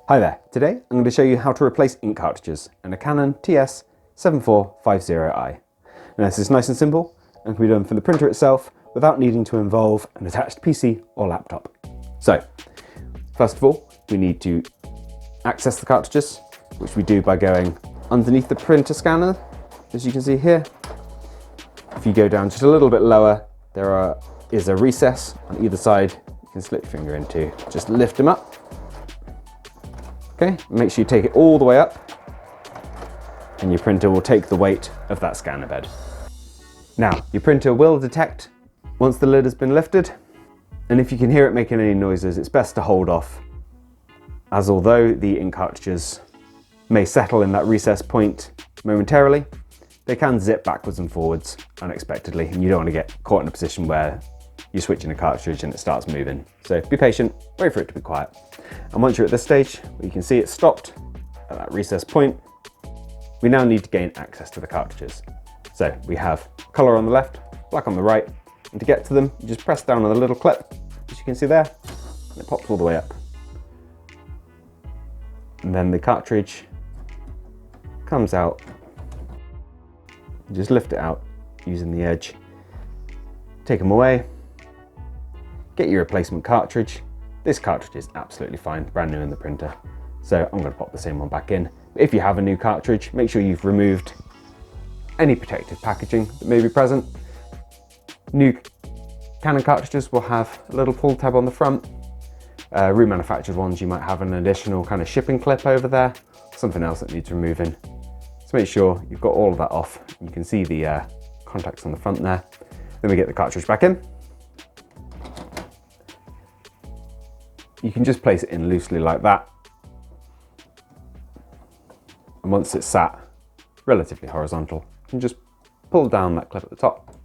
Hi there, today I'm going to show you how to replace ink cartridges in a Canon TS7450i. Now this is nice and simple and can be done from the printer itself without needing to involve an attached PC or laptop. So, first of all, we need to access the cartridges, which we do by going underneath the printer scanner, as you can see here. If you go down just a little bit lower, there is a recess on either side you can slip your finger into. Just lift them up. Okay, make sure you take it all the way up and your printer will take the weight of that scanner bed. Now, your printer will detect once the lid has been lifted, and if you can hear it making any noises, it's best to hold off, as although the ink cartridges may settle in that recess point momentarily, they can zip backwards and forwards unexpectedly, and you don't want to get caught in a position where you're switching a cartridge and it starts moving. So be patient, wait for it to be quiet. And once you're at this stage, where you can see it stopped at that recess point, we now need to gain access to the cartridges. So we have colour on the left, black on the right, and to get to them, you just press down on the little clip, as you can see there, and it pops all the way up. And then the cartridge comes out. You just lift it out using the edge, take them away, get your replacement cartridge. This cartridge is absolutely fine, brand new in the printer. So I'm going to pop the same one back in. If you have a new cartridge, make sure you've removed any protective packaging that may be present. New Canon cartridges will have a little pull tab on the front. Remanufactured ones, you might have an additional kind of shipping clip over there, something else that needs removing. So make sure you've got all of that off. You can see the contacts on the front there. Then we get the cartridge back in. You can just place it in loosely like that. And once it's sat relatively horizontal, you can just pull down that clip at the top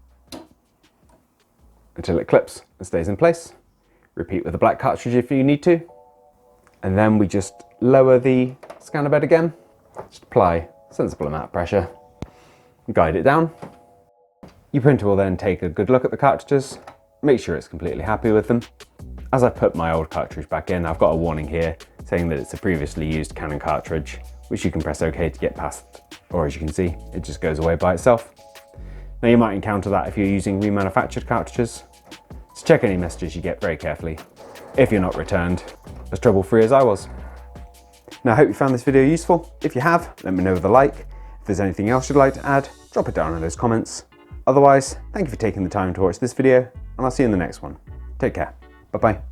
until it clips and stays in place. Repeat with the black cartridge if you need to. And then we just lower the scanner bed again. Just apply a sensible amount of pressure and guide it down. Your printer will then take a good look at the cartridges, make sure it's completely happy with them. As I put my old cartridge back in, I've got a warning here saying that it's a previously used Canon cartridge, which you can press OK to get past, or as you can see, it just goes away by itself. Now you might encounter that if you're using remanufactured cartridges, so check any messages you get very carefully if you're not returned as trouble-free as I was. Now I hope you found this video useful. If you have, let me know with a like. If there's anything else you'd like to add, drop it down in those comments. Otherwise, thank you for taking the time to watch this video, and I'll see you in the next one. Take care. Bye-bye.